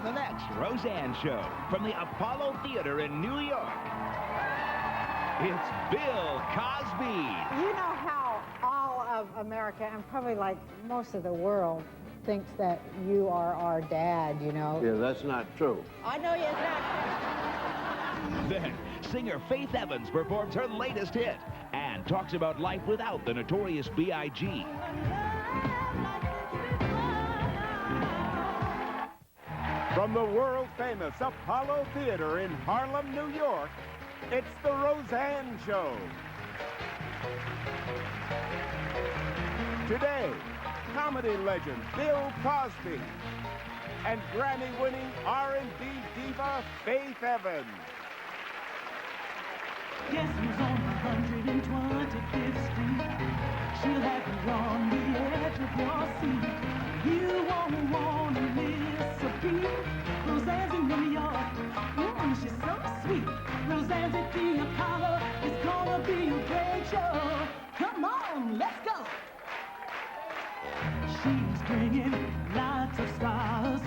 the next Roseanne show from the Apollo Theater in New York. It's Bill Cosby. You know how all of America, and probably like most of the world, thinks that you are our dad, you know? Yeah, that's not true. I know it's not true. Then, singer Faith Evans performs her latest hit and talks about life without the notorious B.I.G. From the world-famous Apollo Theater in Harlem, New York, it's the Roseanne Show. Today, comedy legend Bill Cosby and Grammy-winning R&B diva Faith Evans. Guess who's on 125th Street? She'll have you on the edge of your seat. You won't want to miss a beat. Roseanne's in New York. She's so sweet. Roseanne's at the Apollo. It's gonna be a great show. Come on, let's go. She's bringing lots of stars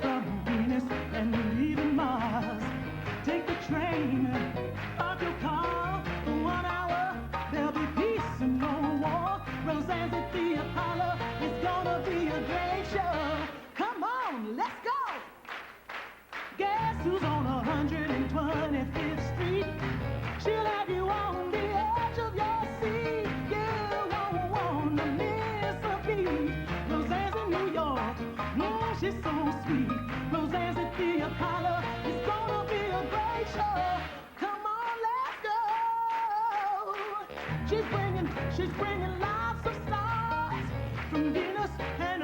from Venus and even Mars. Take the train, park your car for 1 hour. There'll be peace and no war. Roseanne's at the Apollo. It's gonna be a great show. Come on, let's go. Guess who's on 125th Street? She'll have you on the edge of your seat. You won't want to miss a beat. Roseanne's in New York. She's so sweet. Roseanne's at the Apollo. It's gonna be a great show. Come on, let's go. She's bringing lots of stars from Venus and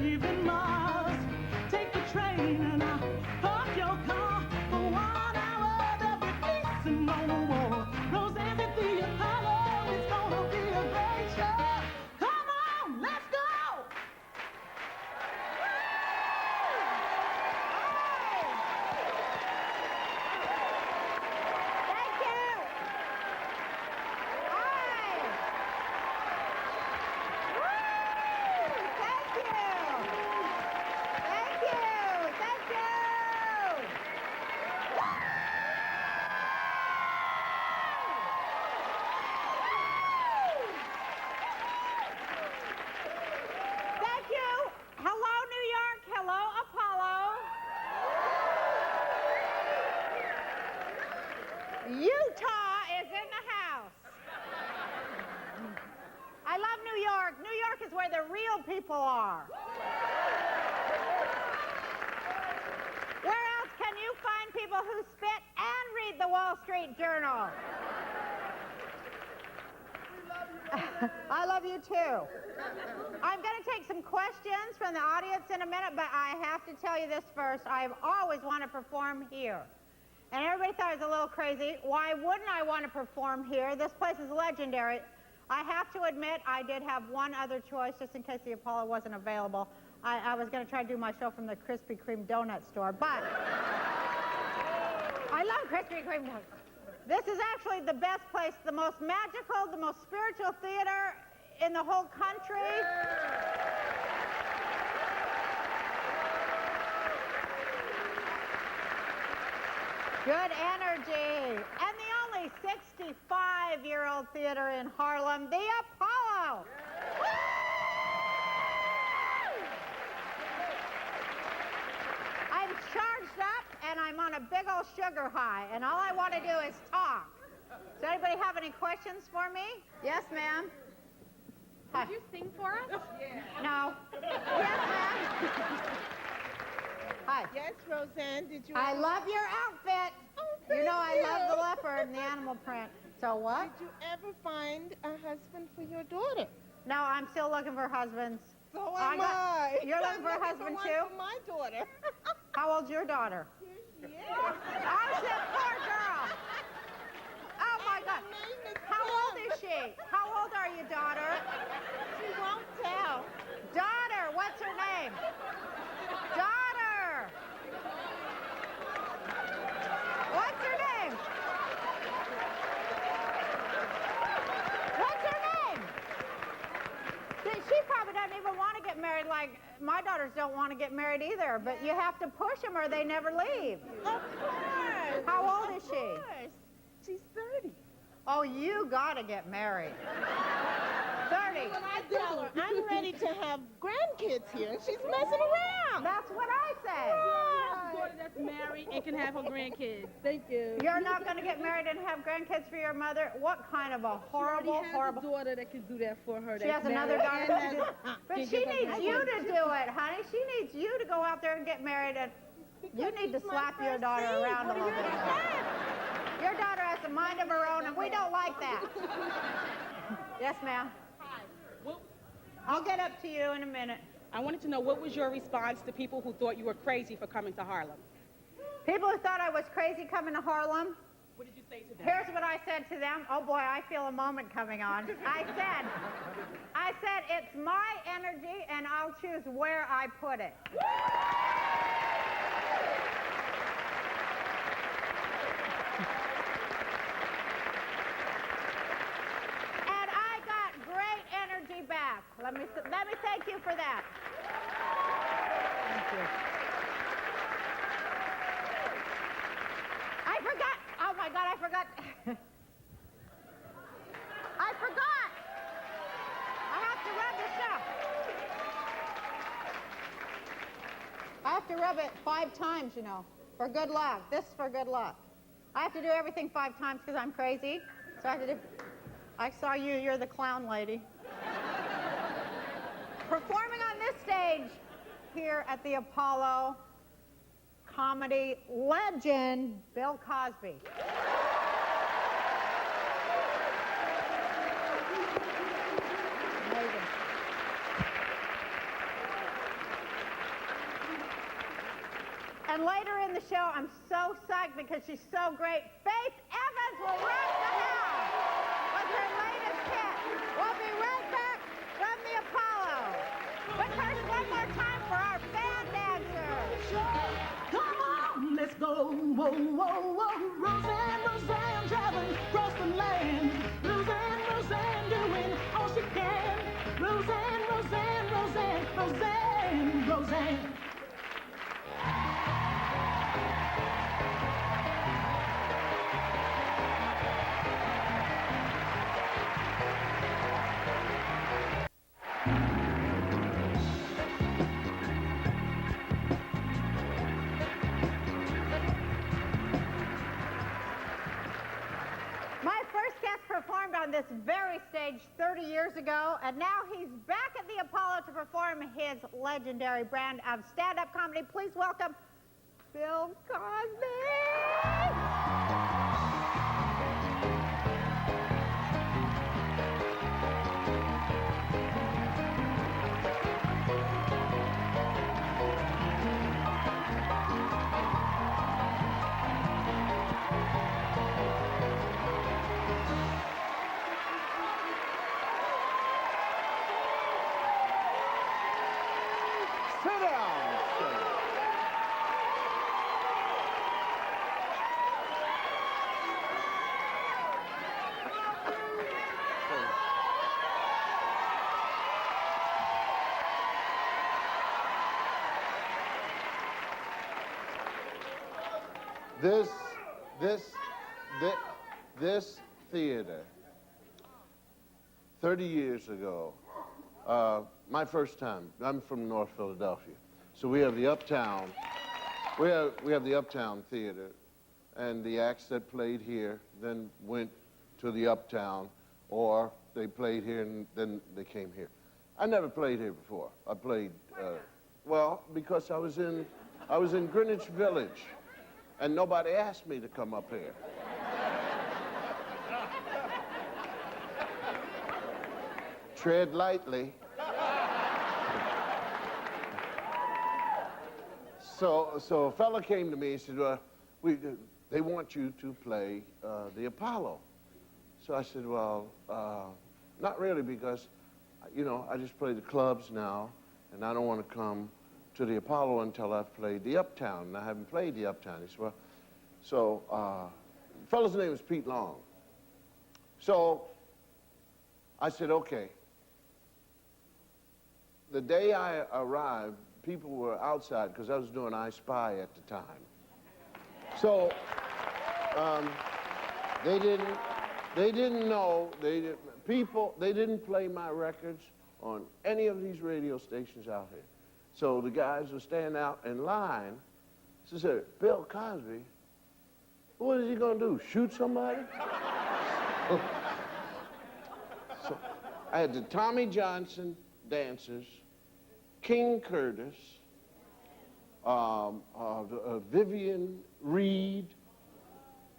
even Mars. Take the train and park your car for 1 hour. There'll be peace and no war. Roseanne's at the Apollo. It's gonna be a great show. Come on, let's go. Thank you. Hi. Woo! Thank you. Thank you. Thank you. Thank you. Hello, New York. Hello, Apollo. Utah is in the house. I love New York. New York is where the real people are. Where else can you find people who spit and read the Wall Street Journal? I love you too. I'm going to take some questions from the audience in a minute, but I have to tell you this first. I've always wanted to perform here. And everybody thought it was a little crazy. Why wouldn't I want to perform here? This place is legendary. I have to admit, I did have one other choice, just in case the Apollo wasn't available. I was going to try to do my show from the Krispy Kreme donut store, but I love Krispy Kreme donuts. This is actually the best place, the most magical, the most spiritual theater in the whole country. Good energy. And the only 65-year-old theater in Harlem, the Apollo. Woo! I'm charged up and I'm on a big old sugar high, and all I want to do is talk. Does anybody have any questions for me? Yes, ma'am. Did you sing for us? No. Yes, ma'am. Hi. Yes, Roseanne, did you I ever, love your outfit. Oh, You know I thank love you. the leopard and the animal print. So what? did you ever find a husband for your daughter? No, I'm still looking for husbands. So am I. You're looking for a I'm husband one too? for my daughter. How old's your daughter? Here she is. Oh, shit, poor girl. Oh my God. Her name is How old Kim. is she? How old are you, daughter? She won't tell. Daughter, what's her name? Daughter. What's her name? What's her name? She probably doesn't even want to get married like my daughter's don't want to get married either, but you have to push them or they never leave. Of course. How old is Of she? course. She's 30. Oh, you got to get married. 30. When I tell her, I'm ready to have grandkids here, and she's messing around. That's what I say. A daughter that's married and can have her grandkids. Thank you. You're not going to get married and have grandkids for your mother? What kind of a horrible, She already has horrible... a daughter that can do that for her. She has another daughter that can do... But Can she give her needs you to grandkids. do it, honey. She needs you to go out there and get married, and you need to she's my slap your first daughter seed. around a What do little you bit. expect? Your daughter has a mind of her own, and we don't like that. Yes, ma'am. I'll get up to you in a minute. I wanted to know, what was your response to people who thought you were crazy for coming to Harlem? People who thought I was crazy coming to Harlem, What did you say to them? here's what I said to them. Oh boy, I feel a moment coming on. I said, it's my energy and I'll choose where I put it. And I got great energy back. Let me thank you for that. Thank you. I forgot. Oh my God, I forgot. I forgot. I have to rub this up. I have to rub it 5 times, you know, for good luck. This is for good luck. I have to do everything 5 times because I'm crazy. So I have to do. I saw you. You're the clown lady. Performing on this stage here at the Apollo, comedy legend Bill Cosby. Amazing. And later in the show, I'm so psyched because she's so great. Faith Evans will rock the house with her latest hit. We'll be right back from the Apollo. But first, one more time for our fan dancers. Come on, let's go. Whoa, whoa, whoa. Roseanne, Roseanne, traveling across the land. Roseanne, Roseanne, doing all she can. Roseanne, Roseanne, Roseanne, Roseanne, Roseanne. My first guest performed on this very stage 30 years ago, and now he's back at the Apollo to perform his legendary brand of stand-up comedy. Please welcome Bill Cosby! Sit down, sir. This theater, 30 years ago, my first time, I'm from North Philadelphia, so we have the Uptown, we have the Uptown Theater, and the acts that played here then went to the Uptown, or they played here and then they came here. I never played here before. I played, well, because I was in Greenwich Village, and nobody asked me to come up here. Tread lightly. So a fella came to me and said, well, they want you to play the Apollo. So I said, well, not really, because, you know, I just play the clubs now, and I don't want to come to the Apollo until I've played the Uptown, and I haven't played the Uptown. He said, well, so the fella's name was Pete Long. So I said, okay. The day I arrived people were outside because I was doing I Spy at the time. So they didn't know, they didn't play my records on any of these radio stations out here. So the guys were standing out in line. So said, Bill Cosby, what is he gonna do, shoot somebody? So I had the Tommy Johnson dancers, King Curtis, Vivian Reed,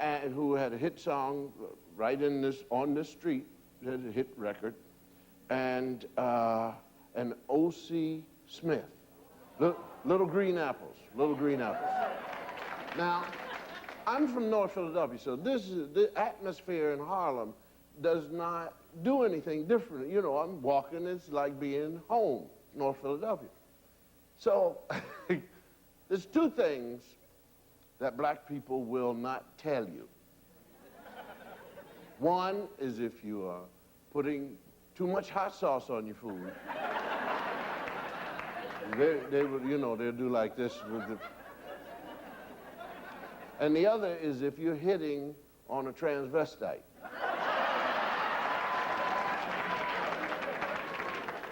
and who had a hit song right on this street, had a hit record, and O.C. Smith, Little Green Apples. Now, I'm from North Philadelphia, so the atmosphere in Harlem does not do anything different. You know, I'm walking, it's like being home, North Philadelphia. So, there's two things that black people will not tell you. One is if you are putting too much hot sauce on your food. They would, you know, they'll do like this with the... And the other is if you're hitting on a transvestite.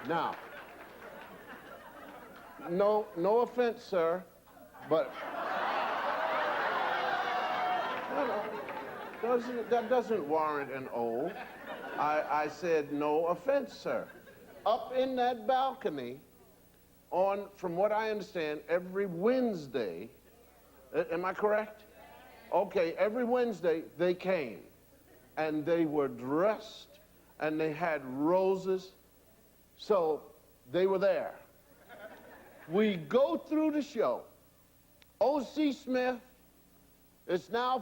Now, no offense, sir, but that doesn't warrant an O. I said no offense, sir. Up in that balcony, from what I understand, every Wednesday, am I correct? Okay, every Wednesday they came, and they were dressed, and they had roses, so they were there. We go through the show. O.C. Smith, it's now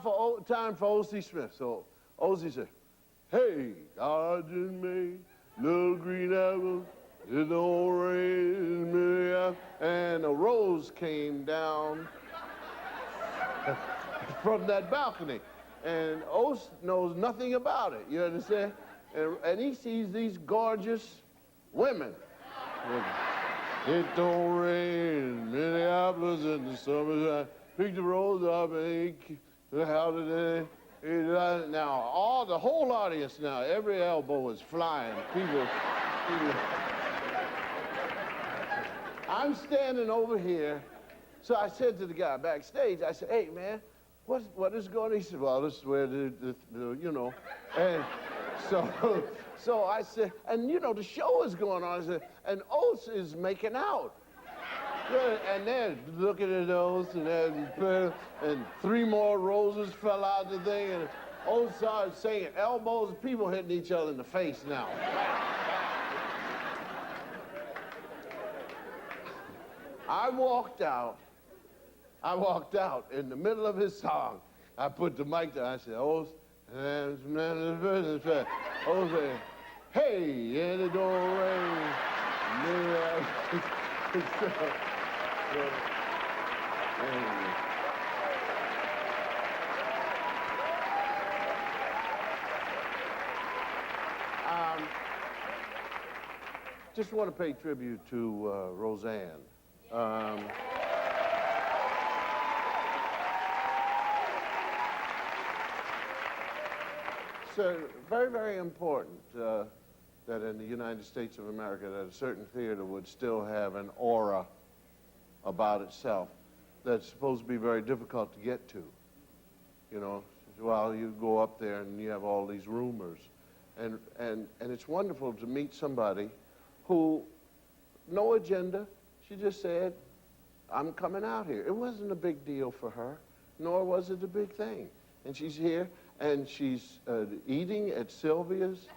time for O.C. Smith. So O.C. said, hey, God just made little green apples, it don't rain me, and a rose came down from that balcony. And Oz knows nothing about it, you understand? And he sees these gorgeous women. It don't rain Minneapolis in the summertime. Pick the rose up and how did they? Now, the whole audience now, every elbow is flying. People. I'm standing over here. So I said to the guy backstage, I said, hey, man, what is going on? He said, well, this is where you know. And so I said, and you know, the show is going on. I said, and Oates is making out. And they're looking at Oates, and three more roses fell out of the thing, and Oates started saying elbows, people hitting each other in the face now. I walked out in the middle of his song. I put the mic down. I said, Oates, Oates said, hey, and it don't rain. Just want to pay tribute to Roseanne. So very, very important that in the United States of America that a certain theater would still have an aura about itself that's supposed to be very difficult to get to. You know, while you go up there and you have all these rumors. And it's wonderful to meet somebody who, no agenda, she just said, I'm coming out here. It wasn't a big deal for her, nor was it a big thing. And she's here, and she's eating at Sylvia's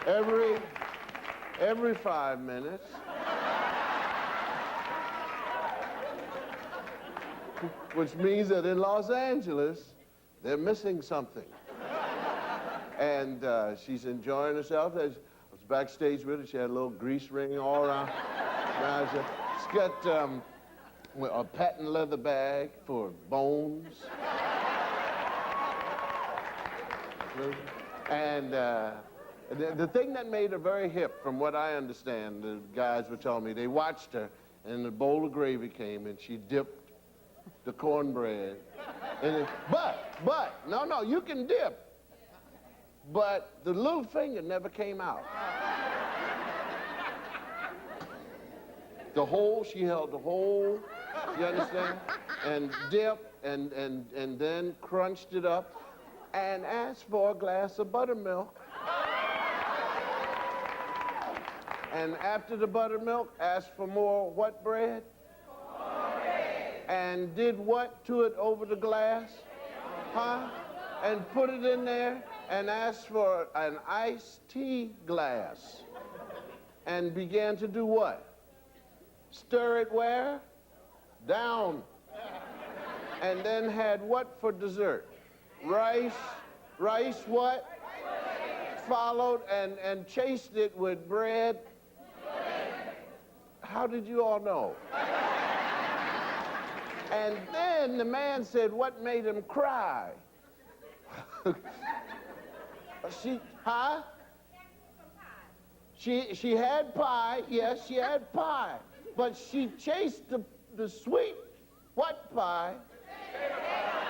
every 5 minutes. Which means that in Los Angeles, they're missing something. And she's enjoying herself. I was backstage with her. She had a little grease ring all around. She's got a patent leather bag for bones. And The thing that made her very hip, from what I understand, the guys were telling me, they watched her, and a bowl of gravy came, and she dipped the cornbread. And no, you can dip. But the little finger never came out. She held the whole, you understand? And dipped, and then crunched it up, and asked for a glass of buttermilk. And after the buttermilk, asked for more what bread? Cornbread. And did what to it over the glass? Huh? And put it in there and asked for an iced tea glass. And began to do what? Stir it where? Down. And then had what for dessert? Rice what? Followed and chased it with bread. How did you all know? And then the man said, what made him cry? She had pie, yes, she had pie. But she chased the sweet what pie,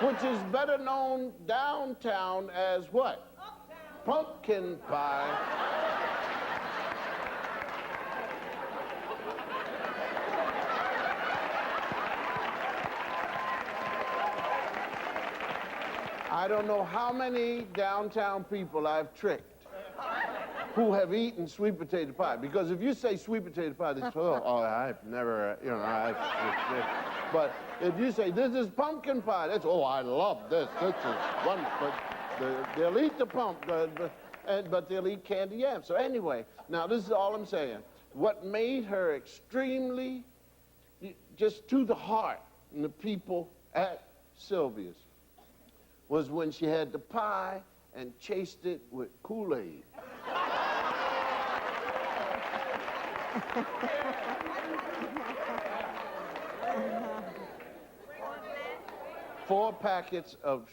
which is better known downtown as what? Pumpkin pie. I don't know how many downtown people I've tricked who have eaten sweet potato pie. Because if you say sweet potato pie, they say, oh, I've never, but if you say, this is pumpkin pie, that's, oh, I love this. This is wonderful. But they'll eat the but they'll eat candy yams. So anyway, now this is all I'm saying. What made her extremely, just to the heart, and the people at Sylvia's, was when she had the pie and chased it with Kool-Aid. 4 packets of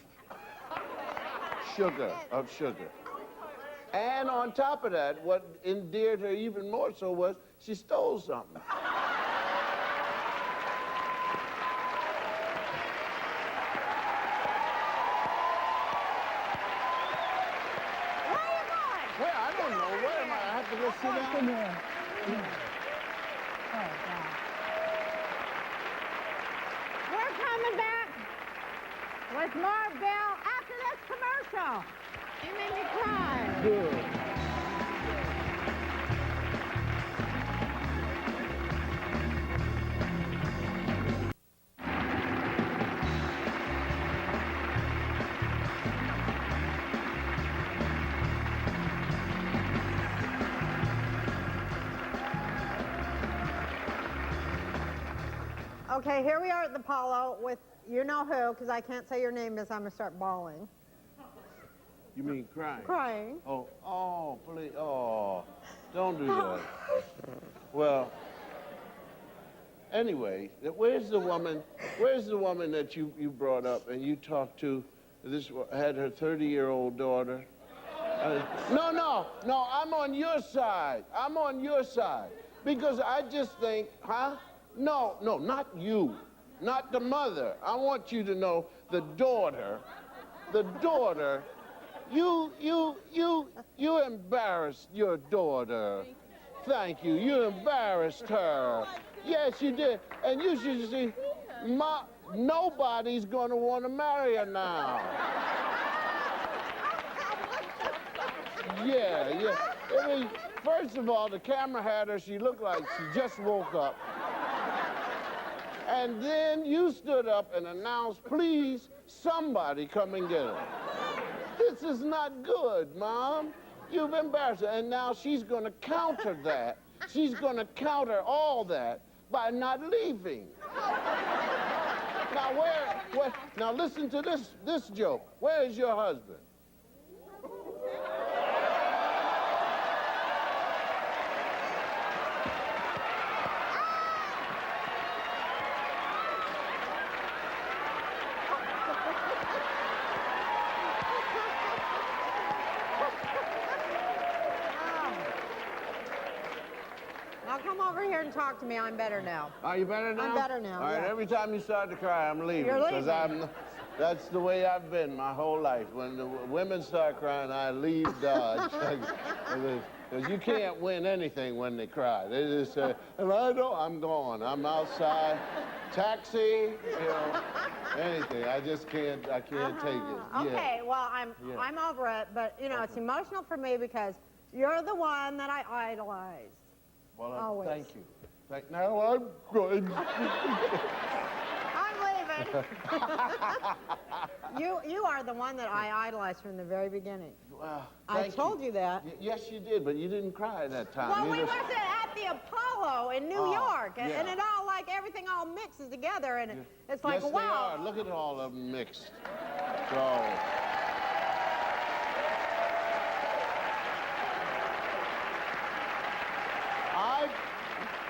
sugar. And on top of that, what endeared her even more so was she stole something. Sit down there. Oh, God. We're coming back with more Bill after this commercial. You made me cry. Good. Okay, here we are at the Apollo with you know who, because I can't say your name as I'm going to start bawling. You mean crying? Crying. Oh, please, don't do that. Well, anyway, where's the woman that you brought up and you talked to, had her 30-year-old daughter? No, I'm on your side. Because I just think, No, not you. Not the mother. I want you to know the daughter. You embarrassed your daughter. Thank you. You embarrassed her. Yes, you did. And you should see, nobody's going to want to marry her now. Yeah. I mean, first of all, the camera had her. She looked like she just woke up. And then you stood up and announced, please, somebody come and get her. This is not good, Mom. You've embarrassed her. And now she's going to counter that. She's going to counter all that by not leaving. Now, now listen to this joke. Where is your husband? and talk to me. I'm better now. Are you better now? I'm better now, All right, yeah. every time you start to cry, I'm leaving. You're leaving. That's the way I've been my whole life. When the women start crying, I leave Dodge. Because you can't win anything when they cry. They just say, and I'm gone. I'm outside. Taxi, you know, anything. I just can't, I can't take it. Okay, well, I'm over it, but, you know, it's emotional for me because you're the one that I idolized. Well, always. Thank you. Now I'm going. I'm leaving. You are the one that I idolized from the very beginning. Well, I told you that. Yes, you did, but you didn't cry that time. Well, we wasn't at the Apollo in New York, and it all, like, everything all mixes together, and it's like, yes, wow. They are. Look at all of them mixed. So.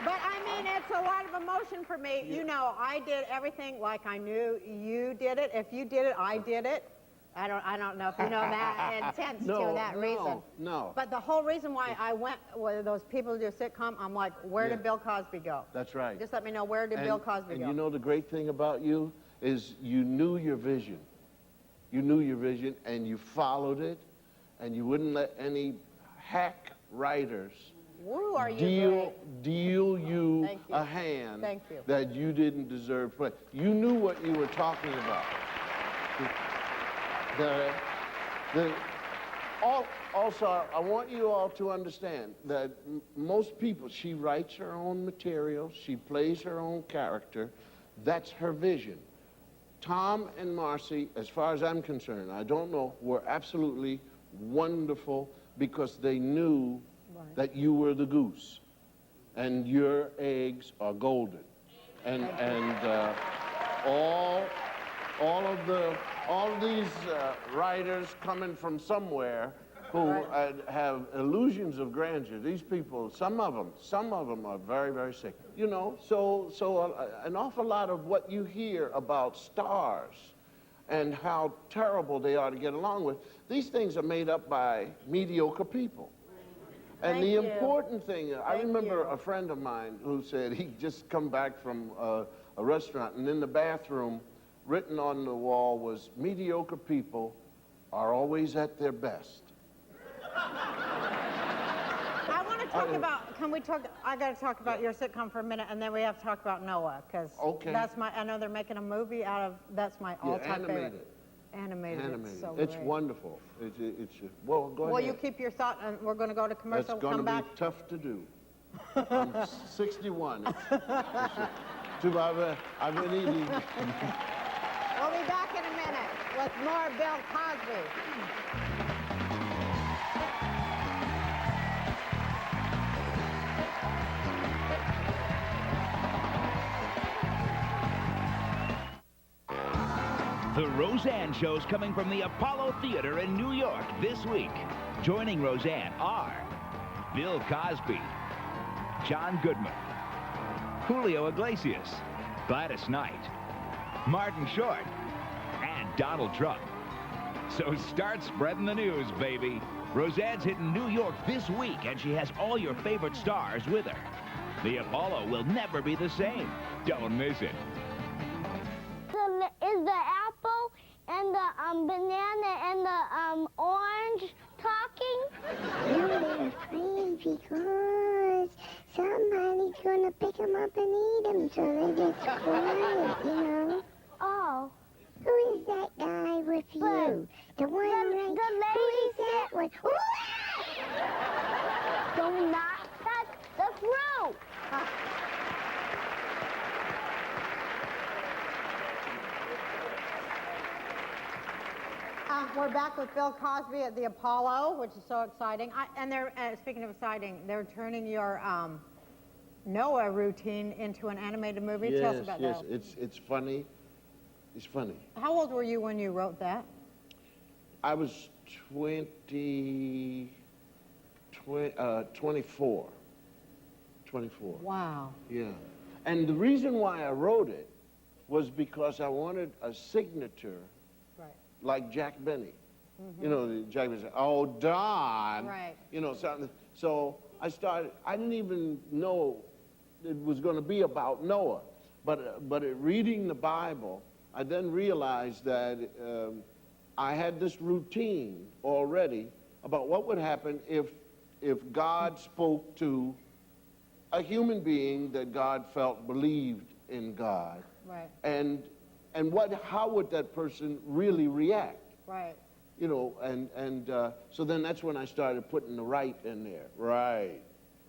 But I mean, it's a lot of emotion for me. You know, I did everything like I knew you did it. If you did it, I did it. I don't know if you know that intense to that reason. No. But the whole reason why I went with those people to do a sitcom, I'm like, where did Bill Cosby go? That's right. Just let me know, where did Bill Cosby go? And you know the great thing about you is you knew your vision. You knew your vision and you followed it, and you wouldn't let any hack writers Woo, are you deal you a hand that you didn't deserve to play. You knew what you were talking about. Also, I want you all to understand that most people, she writes her own material, she plays her own character, that's her vision. Tom and Marcy, as far as I'm concerned, I don't know, were absolutely wonderful because they knew that you were the goose and your eggs are golden. And all of these writers coming from somewhere who have illusions of grandeur. These people, some of them are very, very sick. You know, so an awful lot of what you hear about stars and how terrible they are to get along with, these things are made up by mediocre people. And the important thing, I remember a friend of mine who said he'd just come back from a restaurant, and in the bathroom, written on the wall was, mediocre people are always at their best. I want to talk about, can we talk, I got to talk about your sitcom for a minute, and then we have to talk about Noah, because that's my, I know they're making a movie out of, that's my all-time favorite. Animated. It's so It's great. Wonderful. Well, go ahead. Well, you keep your thought, and we're going to go to commercial. That's going to be tough to do. I'm 61. I've been eating. We'll be back in a minute with more Bill Cosby. The Roseanne show's coming from the Apollo Theater in New York this week. Joining Roseanne are Bill Cosby, John Goodman, Julio Iglesias, Gladys Knight, Martin Short, and Donald Trump. So start spreading the news, baby. Roseanne's hitting New York this week, and she has all your favorite stars with her. The Apollo will never be the same. Don't miss it. Is the apple and the banana and the orange talking? No, they're afraid because somebody's gonna pick them up and eat them, so they just quiet, you know. Oh. Who is that guy with you? The one right? The lady. Who is that one? Do not touch the fruit. We're back with Bill Cosby at the Apollo, which is so exciting. And they're, speaking of exciting, they're turning your Noah routine into an animated movie. Yes, Tell us about that. Yes, it's funny. It's funny. How old were you when you wrote that? I was 24. 24. Wow. Yeah. And the reason why I wrote it was because I wanted a signature like Jack Benny. You know, Jack Benny said, oh, Don. Right. You know, something. So I started, I didn't even know it was going to be about Noah. But reading the Bible, I then realized that I had this routine already about what would happen if God spoke to a human being that God felt believed in God. Right. And how would that person really react? Right. You know, so then that's when I started putting the right in there. Right.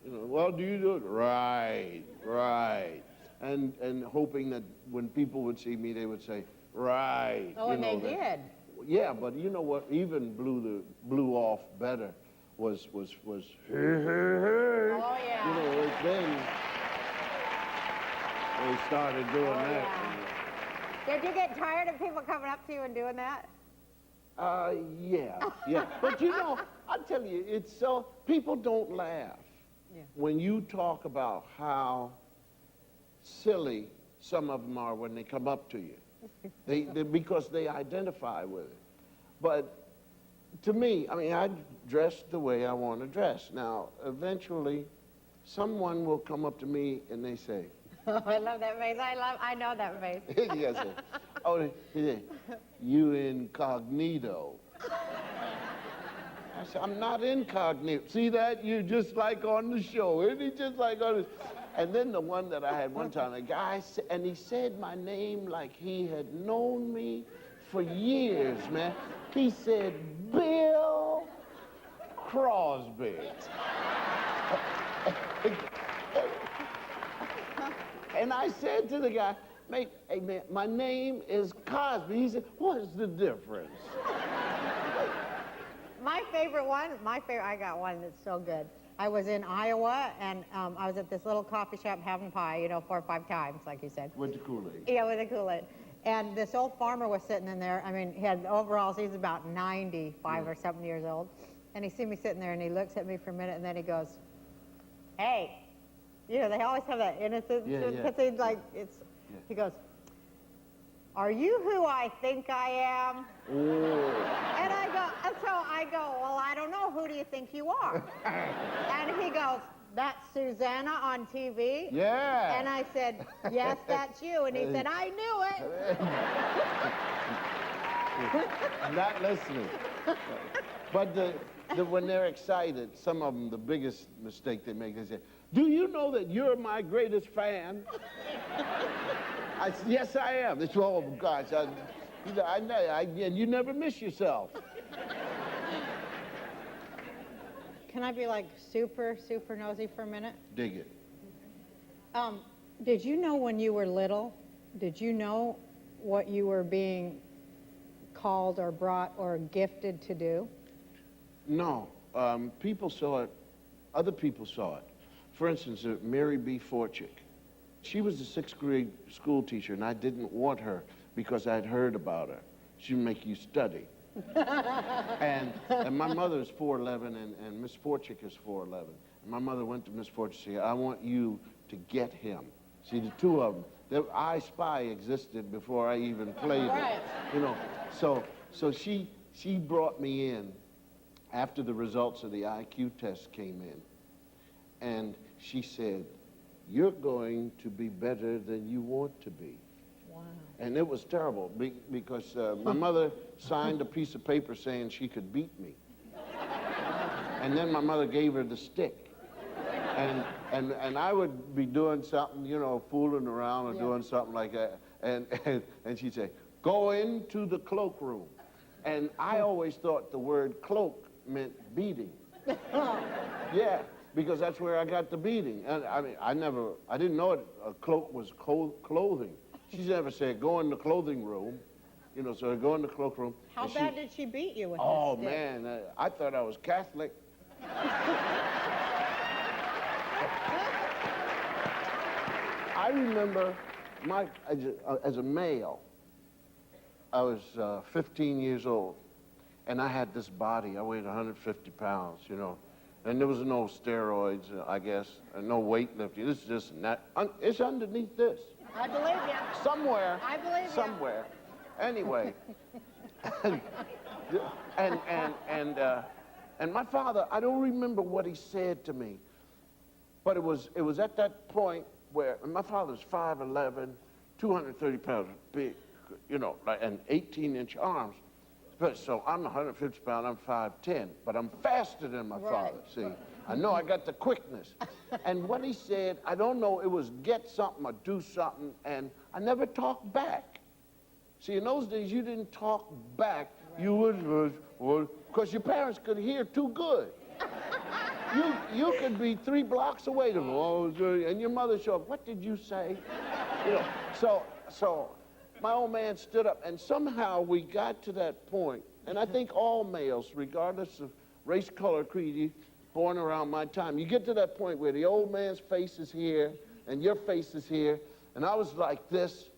You know, well, do you do it? Right, right. And hoping that when people would see me, they would say, right. Oh, and they did. Yeah, but you know what even blew off better was Oh, yeah. You know, then they started doing that. Yeah. Did you get tired of people coming up to you and doing that? Yeah. But you know, I tell you, it's so, people don't laugh when you talk about how silly some of them are when they come up to you. Because they identify with it. But to me, I mean, I dress the way I want to dress. Now, eventually, someone will come up to me and they say, Oh, I love that face. I know that face. yes, sir. Oh, they say, you incognito. I said, I'm not incognito. See that? You're just like on the show. Isn't he just like on the... And then the one that I had one time, a guy, and he said my name like he had known me for years, man. He said, Bill Crosby. And I said to the guy, mate, hey man, my name is Cosby. He said, what is the difference? My favorite one, I got one that's so good. I was in Iowa, and I was at this little coffee shop having pie, you know, 4 or 5 times, like you said. With the Kool-Aid. Yeah, with the Kool-Aid. And this old farmer was sitting in there. I mean, he had overalls. He was about 95 or something years old. And he see me sitting there, and he looks at me for a minute, and then he goes, hey. You know, they always have that innocence. Because he goes, are you who I think I am? Oh. And so I go, well, I don't know. Who do you think you are? And he goes, that's Susanna on TV? Yeah. And I said, yes, that's you. And he said, I knew it. Not listening. But when they're excited, some of them, the biggest mistake they make, they say, do you know that you're my greatest fan? I said, yes, I am. They said, oh, gosh, and you never miss yourself. Can I be like super nosy for a minute? Dig it. Did you know when you were little, did you know what you were being called or brought or gifted to do? No. People saw it. Other people saw it. For instance, Mary B. Forchick. She was a 6th grade school teacher, and I didn't want her because I'd heard about her. She'd make you study. and my mother is 4'11", and Miss Forchick is 4'11". And my mother went to Miss Forchick and said, I want you to get him. See, the two of them. I Spy existed before I even played it. You know, so she brought me in after the results of the IQ test came in. And she said, you're going to be better than you want to be. Wow. And it was terrible because my mother signed a piece of paper saying she could beat me. And then my mother gave her the stick. And I would be doing something, you know, fooling around or doing something like that. And she'd say, go into the cloakroom. And I always thought the word cloak meant beating. Yeah. Because that's where I got the beating. And I mean, I didn't know a cloak was clothing. She never said, go in the clothing room. You know, so I go in the cloakroom. How bad did she beat you with Oh, this stick? man, I thought I was Catholic. I remember as a male, I was 15 years old, and I had this body. I weighed 150 pounds, you know. And there was no steroids, I guess, and no weightlifting. This is just it's underneath this. I believe you. Somewhere. I believe you. Somewhere. Anyway. and my father, I don't remember what he said to me, but it was at that point where and my father's 5'11", 230 pounds, big, you know, and 18-inch arms. But so I'm 150 pounds, I'm 5'10", but I'm faster than my father, see? I know I got the quickness. And what he said, I don't know, it was get something or do something, and I never talked back. See, in those days, you didn't talk back. You would, because your parents could hear too good. You could be 3 blocks away from and your mother showed up, what did you say? You know, so my old man stood up, and somehow we got to that point, and I think all males, regardless of race, color, creed, born around my time, you get to that point where the old man's face is here, and your face is here, and I was like this,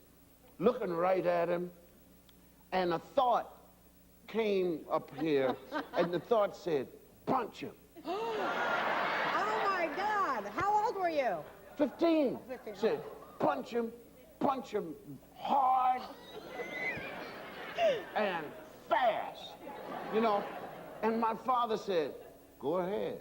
looking right at him, and a thought came up here, and the thought said, punch him. Oh, my God. How old were you? 15. Said, punch him hard and fast, you know. And my father said, go ahead.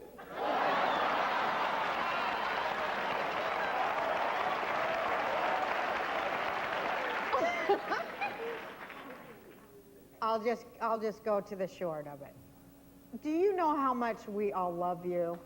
I'll just go to the short of it. Do you know how much we all love you?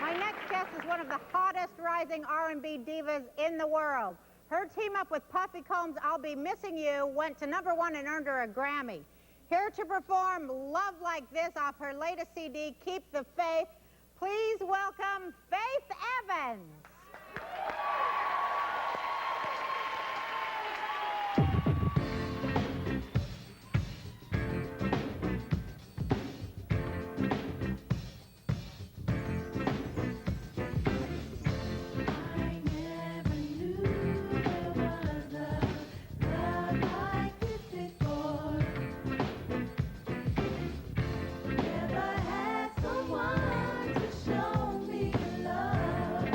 My next guest is one of the hottest rising R&B divas in the world. Her team up with Puffy Combs' I'll Be Missing You went to #1 and earned her a Grammy. Here to perform Love Like This off her latest CD, Keep the Faith, please welcome Faith Evans. Never had someone to show me love.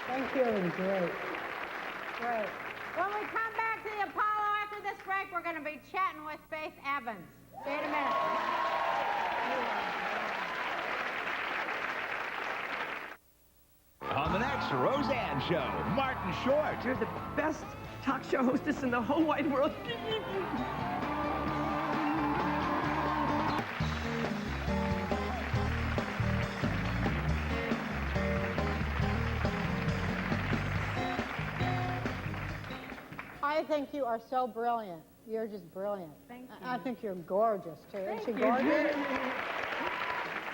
Thank you. Great. Great. When we come back to the Apollo after this break, we're going to be chatting with Faith Evans. See you in a minute. On the next Roseanne show, Martin Short. You're the best talk show hostess in the whole wide world. I think you are so brilliant. You're just brilliant. Thank you. I think you're gorgeous, too. Isn't she gorgeous?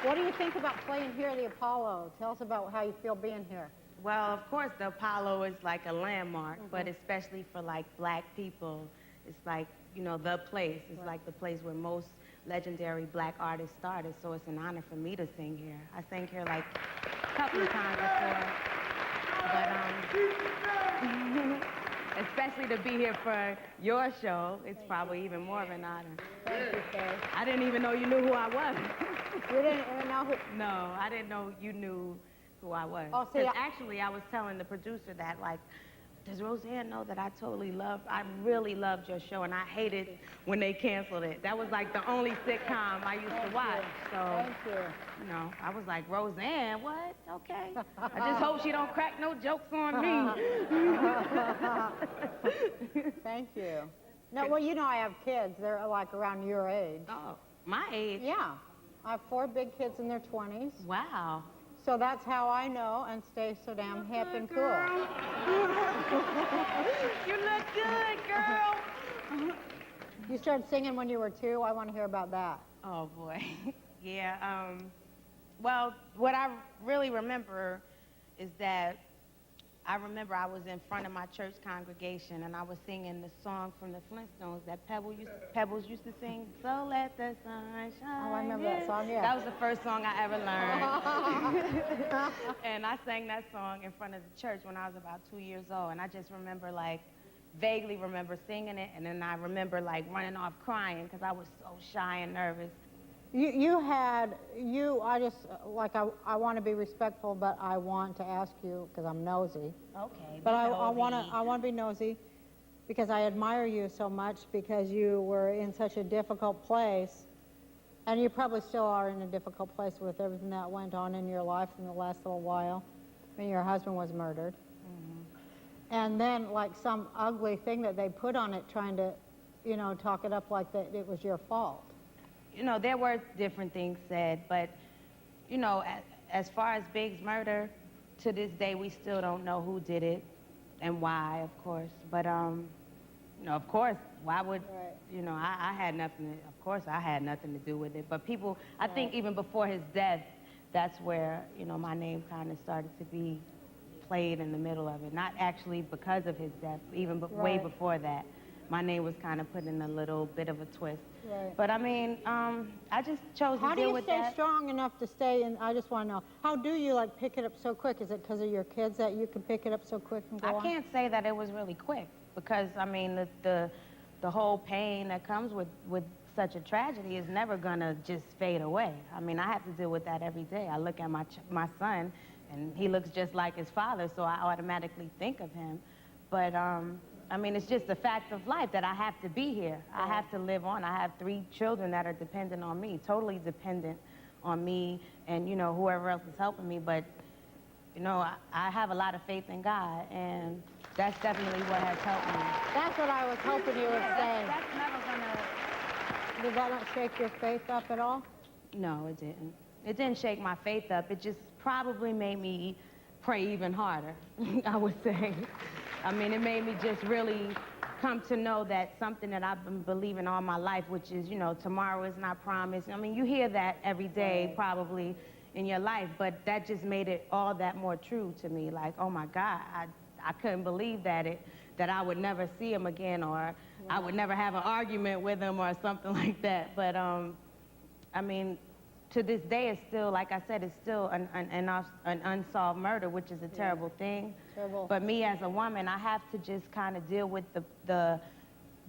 What do you think about playing here at the Apollo? Tell us about how you feel being here. Well, of course, the Apollo is like a landmark, but especially for like black people, it's like, you know, the place. It's like the place where most legendary black artists started, so it's an honor for me to sing here. I sang here like a couple of times before, but especially to be here for your show, it's probably even more of an honor. Thank you, Faith. I didn't even know you knew who I was. You didn't even know who? No, I didn't know you knew who I was. Oh, see, 'Cause actually, I was telling the producer that, like, does Roseanne know that I really loved your show, and I hated when they canceled it. That was like the only sitcom I used to watch. So, Thank you. you know, I was like, Roseanne, what? Okay. I just hope she don't crack no jokes on me. Thank you. No, well, you know I have kids. They're like around your age. Oh, my age? Yeah. I have 4 big kids in their 20s. Wow. So that's how I know and stay so damn hip and cool. You look good, girl. You started singing when you were 2. I want to hear about that. Oh, boy. Yeah, well, what I really remember is that I remember I was in front of my church congregation and I was singing the song from the Flintstones that Pebbles used to sing, So Let the Sun Shine. Oh, I remember that song, yeah. That was the first song I ever learned. And I sang that song in front of the church when I was about 2 years old. And I just remember, like, vaguely remember singing it. And then I remember, like, running off crying because I was so shy and nervous. I want to be respectful, but I want to ask you, because I'm nosy. Okay. But I want to be nosy because I admire you so much because you were in such a difficult place, and you probably still are in a difficult place with everything that went on in your life in the last little while. I mean, your husband was murdered. Mm-hmm. And then, like, some ugly thing that they put on it trying to, you know, talk it up like that it was your fault. You know, there were different things said, but, you know, as far as Big's murder, to this day, we still don't know who did it and why, of course. But, you know, of course, why would, you know, I had nothing, of course, I had nothing to do with it. But people, I think even before his death, that's where, you know, my name kind of started to be played in the middle of it. Not actually because of his death, even way before that. My name was kind of put in a little bit of a twist. Right. But I mean, I just chose to deal with that. How do you stay strong enough to stay in, I just want to know, how do you like pick it up so quick? Is it because of your kids that you can pick it up so quick and go on? I can't say that it was really quick because, I mean, the whole pain that comes with such a tragedy is never going to just fade away. I mean, I have to deal with that every day. I look at my son, and he looks just like his father, so I automatically think of him. But, I mean, it's just a fact of life that I have to be here. I have to live on. I have 3 children that are dependent on me, totally dependent on me and, you know, whoever else is helping me. But, you know, I have a lot of faith in God, and that's definitely what has helped me. That's what I was hoping you would say. That's never gonna... Did that not shake your faith up at all? No, it didn't. It didn't shake my faith up. It just probably made me pray even harder, I would say. I mean, it made me just really come to know that something that I've been believing all my life, which is, you know, tomorrow is not promised. I mean, you hear that every day probably in your life, but that just made it all that more true to me. Like, oh my God, I couldn't believe that I would never see him again, or I would never have an argument with him or something like that. But, I mean, to this day, it's still, like I said, it's still an unsolved murder, which is a terrible thing. Terrible. But me as a woman, I have to just kind of deal with the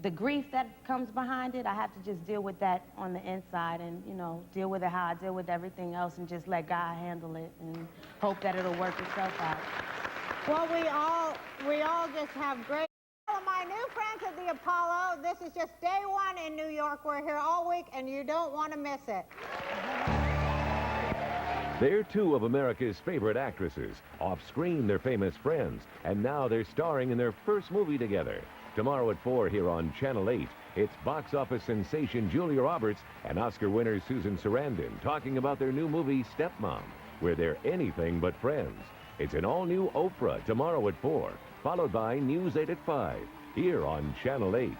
the grief that comes behind it, I have to just deal with that on the inside and, you know, deal with it how I deal with everything else and just let God handle it and hope that it'll work itself out. Well, we all just have great... All of my new friends at the Apollo, this is just day one in New York. We're here all week, and you don't want to miss it. They're two of America's favorite actresses. Off-screen, they're famous friends, and now they're starring in their first movie together. Tomorrow at 4 here on Channel 8, it's box office sensation Julia Roberts and Oscar winner Susan Sarandon talking about their new movie, Stepmom, where they're anything but friends. It's an all-new Oprah tomorrow at 4, followed by News 8 at 5, here on Channel 8.